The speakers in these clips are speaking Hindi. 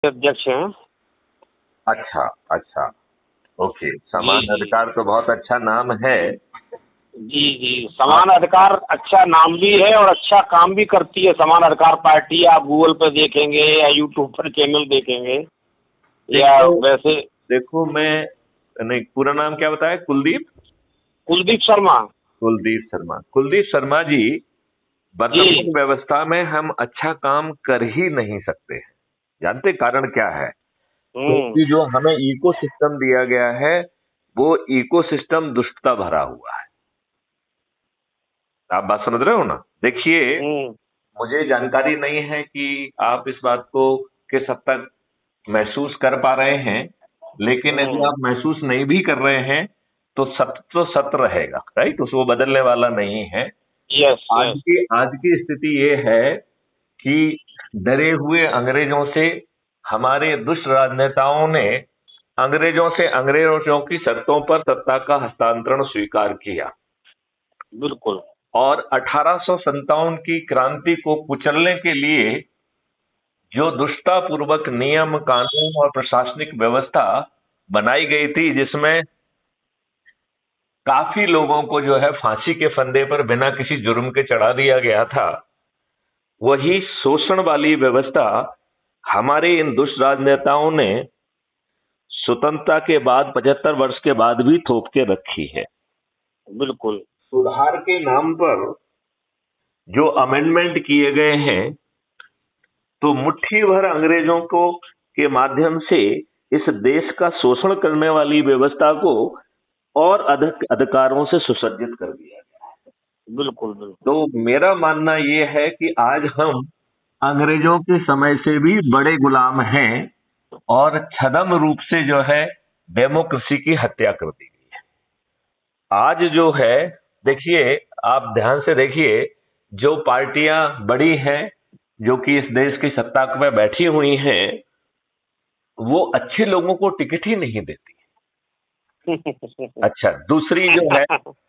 अध्यक्ष हैं। अच्छा अच्छा, ओके। समान जी अधिकार तो बहुत अच्छा नाम है। जी जी, समान अधिकार अच्छा नाम भी है और अच्छा काम भी करती है समान अधिकार पार्टी। आप गूगल पर देखेंगे या यूट्यूब पर चैनल देखेंगे या देखो वैसे। देखो मैं, नहीं, पूरा नाम क्या बताया? कुलदीप? कुलदीप शर्मा। कुलदीप शर्मा। कुलदीप शर्मा जी, वर्तमान जी। व्यवस्था में हम अच्छा काम कर ही नहीं सकते हैं। जानते कारण क्या है? हम्म। क्योंकि जो हमें इकोसिस्टम दिया गया है, वो इकोसिस्टम दुष्टता भरा हुआ है। आप बात समझ रहे हो ना? देखिए, हम्म। मुझे जानकारी नहीं है कि आप इस बात को किस हद तक महसूस कर पा रहे हैं, लेकिन यदि हम्म। आप महसूस नहीं भी कर रहे हैं तो सत्य रहेगा, राइट? उसको बदलने वाला नहीं है। यस आज यस। की आज की स्थिति ये है कि डरे हुए अंग्रेजों से हमारे दुष्ट राजनेताओं ने अंग्रेजों की शर्तों पर सत्ता का हस्तांतरण स्वीकार किया बिल्कुल। और 1857 की क्रांति को कुचलने के लिए जो दुष्टतापूर्वक नियम कानून और प्रशासनिक व्यवस्था बनाई गई थी, जिसमें काफी लोगों को जो है फांसी के फंदे पर बिना किसी जुर्म के चढ़ा दिया गया था, वही शोषण वाली व्यवस्था हमारे इन दुष्ट राजनेताओं ने स्वतंत्रता के बाद 75 वर्ष के बाद भी थोप के रखी है। बिल्कुल। सुधार के नाम पर जो अमेंडमेंट किए गए हैं, तो मुट्ठी भर अंग्रेजों को के माध्यम से इस देश का शोषण करने वाली व्यवस्था को और अधिक अधिकारों से सुसज्जित कर दिया गया। बिल्कुल। बिल्कुल। तो मेरा मानना यह है कि आज हम अंग्रेजों के समय से भी बड़े गुलाम हैं और छद्म रूप से जो है डेमोक्रेसी की हत्या कर दी गई है। आज जो है, देखिए, आप ध्यान से देखिए, जो पार्टियां बड़ी हैं, जो कि इस देश की सत्ता में बैठी हुई हैं, वो अच्छे लोगों को टिकट ही नहीं देती। अच्छा, दूसरी जो है,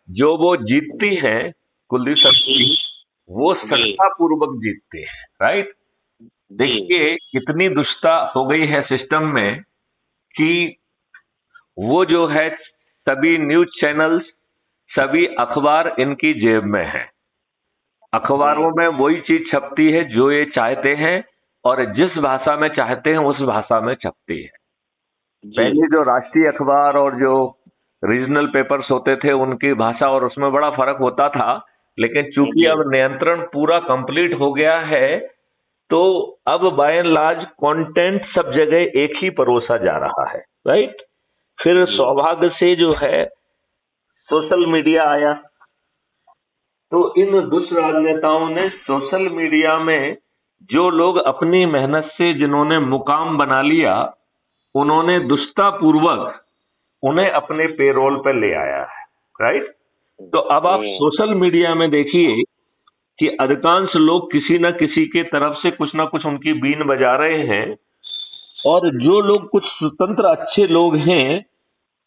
जो वो जीतती हैं, कुलदीप शर्मा जी, वो जी सत्तापूर्वक जीतते हैं, राइट? जी। देखिए, कितनी दुष्टता हो गई है सिस्टम में कि वो जो है सभी न्यूज चैनल्स, सभी अखबार इनकी जेब में है। अखबारों में वही चीज छपती है जो ये चाहते हैं और जिस भाषा में चाहते हैं उस भाषा में छपती है। जी पहले जो राष्ट्रीय अखबार और जो रीजनल पेपर्स होते थे, उनकी भाषा और उसमें बड़ा फर्क होता था, लेकिन चूंकि जी। अब नियंत्रण पूरा कंप्लीट हो गया है, तो अब बाय एंड लार्ज कंटेंट सब जगह एक ही परोसा जा रहा है, राइट? फिर जी। सौभाग्य से जो है सोशल मीडिया आया, तो इन दुष्ट राजनेताओं ने सोशल मीडिया में जो लोग अपनी मेहनत से जिन्होंने मुकाम बना लिया, उन्होंने दुष्टतापूर्वक उन्हें अपने पेरोल पर ले आया है, राइट? तो अब आप हम्म। सोशल मीडिया में देखिए कि अधिकांश लोग किसी न किसी के तरफ से कुछ ना कुछ उनकी बीन बजा रहे हैं, और जो लोग कुछ स्वतंत्र अच्छे लोग हैं,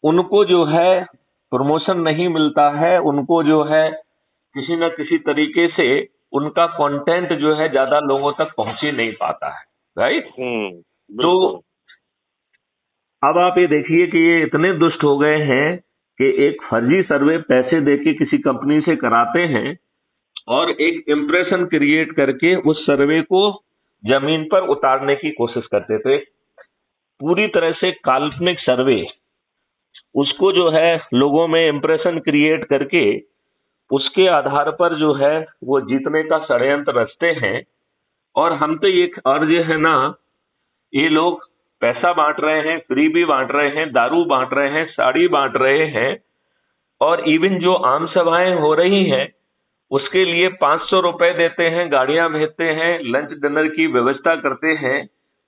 उनको जो है प्रमोशन नहीं मिलता है, उनको जो है किसी न किसी तरीके से उनका कंटेंट जो है ज्यादा लोगों तक पहुंच ही नहीं पाता है, राइट? तो बिल्कुल। अब आप ये देखिए कि ये इतने दुष्ट हो गए हैं कि एक फर्जी सर्वे पैसे देके किसी कंपनी से कराते हैं और एक इंप्रेशन क्रिएट करके उस सर्वे को जमीन पर उतारने की कोशिश करते थे। पूरी तरह से काल्पनिक सर्वे, उसको जो है लोगों में इंप्रेशन क्रिएट करके उसके आधार पर जो है वो जीतने का षड्यंत्र रचते हैं। और हम तो ये, और जो है ना, ये लोग पैसा बांट रहे हैं, फ्री भी बांट रहे हैं, दारू बांट रहे हैं, साड़ी बांट रहे हैं, और इवन जो आम सभाएं हो रही हैं उसके लिए 500 रुपए देते हैं, गाड़ियां भेजते हैं, लंच डिनर की व्यवस्था करते हैं।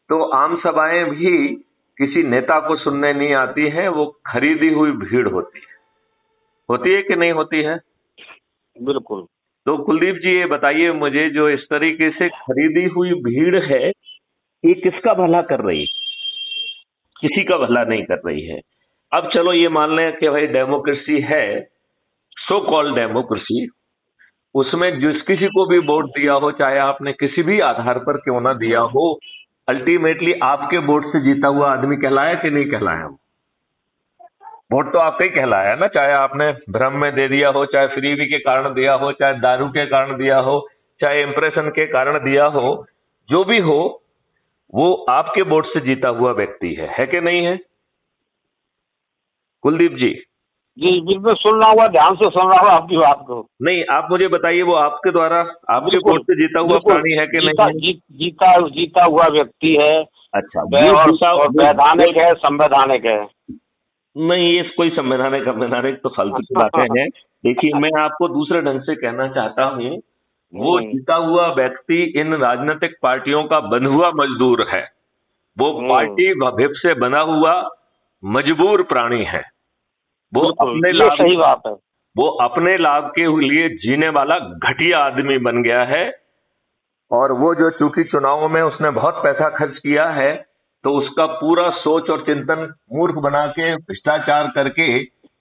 तो आम सभाएं भी किसी नेता को सुनने नहीं आती हैं, वो खरीदी हुई भीड़ होती है कि नहीं होती है? बिल्कुल। तो कुलदीप जी, ये बताइए मुझे, जो इस तरीके से खरीदी हुई भीड़ है, ये किसका भला कर रही है? किसी का भला नहीं कर रही है। अब चलो ये मान लें कि भाई डेमोक्रेसी है, सो कॉल्ड डेमोक्रेसी, उसमें जिस किसी को भी वोट दिया हो, चाहे आपने किसी भी आधार पर क्यों ना दिया हो, अल्टीमेटली आपके वोट से जीता हुआ आदमी कहलाया कि नहीं कहलाया? वोट तो आपका ही कहलाया है ना, चाहे आपने भ्रम में दे दिया हो, चाहे फ्रीबी के कारण दिया हो, चाहे दारू के कारण दिया हो, चाहे इंप्रेशन के कारण दिया हो, जो भी हो वो आपके वोट से जीता हुआ व्यक्ति है कि नहीं है कुलदीप जी? जी बिल्कुल, सुन रहा हुआ, ध्यान से सुन रहा हूँ आपकी बात को। नहीं, आप मुझे बताइए वो आपके द्वारा आपके बिल्कुल वोट से जीता हुआ बिल्कुल, प्राणी है कि जीता नहीं है? जीता हुआ व्यक्ति है। अच्छा, वो जीता और वैधानिक है, संवैधानिक है। नहीं, ये कोई संवैधानिक तो फालतू की बातें हैं। देखिए, मैं आपको दूसरे ढंग से कहना चाहता हूँ, वो जीता हुआ व्यक्ति इन राजनीतिक पार्टियों का बंधुआ मजदूर है। वो पार्टी भिप से बना हुआ मजबूर प्राणी है। वो अपने लाभ, सही बात है। वो अपने लाभ के लिए जीने वाला घटिया आदमी बन गया है। और वो जो चूंकि चुनावों में उसने बहुत पैसा खर्च किया है, तो उसका पूरा सोच और चिंतन मूर्ख बना के भ्रष्टाचार करके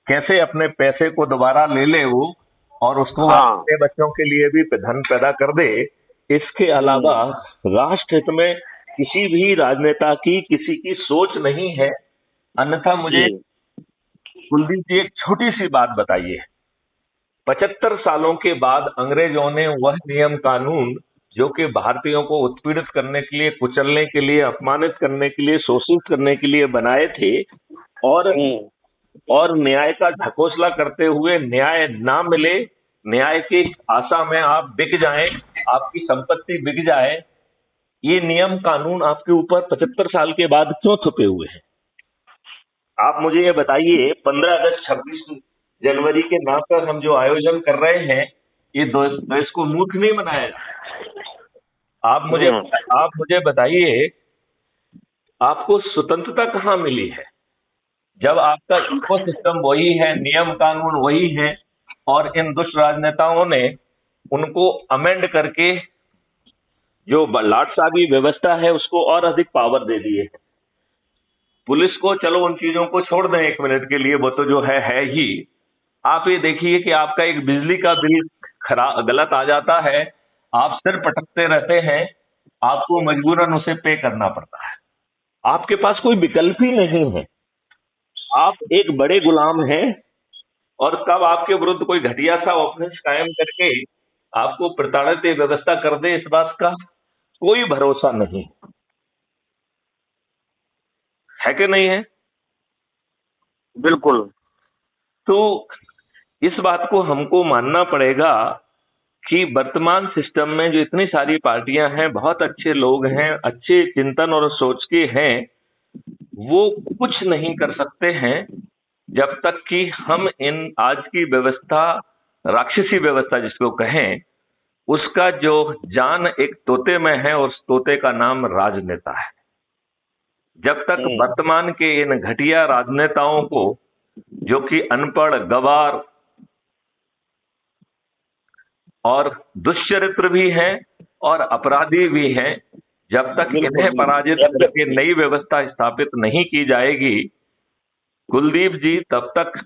कैसे अपने पैसे को दोबारा ले ले वो, और उसको अपने बच्चों के लिए भी धन पैदा कर दे। इसके अलावा राष्ट्र हित में किसी भी राजनेता की किसी की सोच नहीं है। अन्यथा मुझे कुलदीप जी एक छोटी सी बात बताइए, 75 सालों के बाद अंग्रेजों ने वह नियम कानून जो कि भारतीयों को उत्पीड़ित करने के लिए, कुचलने के लिए, अपमानित करने के लिए, शोषित करने के लिए बनाए थे, और न्याय का ढकोसला करते हुए न्याय ना मिले, न्याय की आशा में आप बिक जाएं, आपकी संपत्ति बिक जाए, ये नियम कानून आपके ऊपर 75 साल के बाद क्यों थुपे हुए हैं? आप मुझे ये बताइए, 15 अगस्त 26 जनवरी के नाम पर हम जो आयोजन कर रहे हैं, ये देश को मूर्ख नहीं बनाया। आप मुझे बताइए, आपको स्वतंत्रता कहाँ मिली है जब आपका इकोसिस्टम वही है, नियम कानून वही है, और इन दुष्ट राजनेताओं ने उनको अमेंड करके जो लाटसागी व्यवस्था है उसको और अधिक पावर दे दिए है। पुलिस को चलो उन चीजों को छोड़ दें एक मिनट के लिए, वो तो जो है ही। आप ये देखिए कि आपका एक बिजली का बिल गलत आ जाता है, आप सिर पटकते रहते हैं, आपको मजबूरन उसे पे करना पड़ता है। आपके पास कोई विकल्प ही नहीं है, आप एक बड़े गुलाम हैं। और कब आपके विरुद्ध कोई घटिया सा ऑफेंस कायम करके आपको प्रताड़ित व्यवस्था कर दे, इस बात का कोई भरोसा नहीं है कि नहीं है? बिल्कुल। तो इस बात को हमको मानना पड़ेगा कि वर्तमान सिस्टम में जो इतनी सारी पार्टियां हैं, बहुत अच्छे लोग हैं, अच्छे चिंतन और सोच के हैं, वो कुछ नहीं कर सकते हैं जब तक कि हम इन आज की व्यवस्था, राक्षसी व्यवस्था जिसको कहें, उसका जो जान एक तोते में है, और उस तोते का नाम राजनेता है। जब तक वर्तमान के इन घटिया राजनेताओं को, जो कि अनपढ़, गवार और दुष्चरित्र भी हैं और अपराधी भी हैं, जब तक इन्हें पराजित करके नई व्यवस्था स्थापित नहीं की जाएगी, कुलदीप जी, तब तक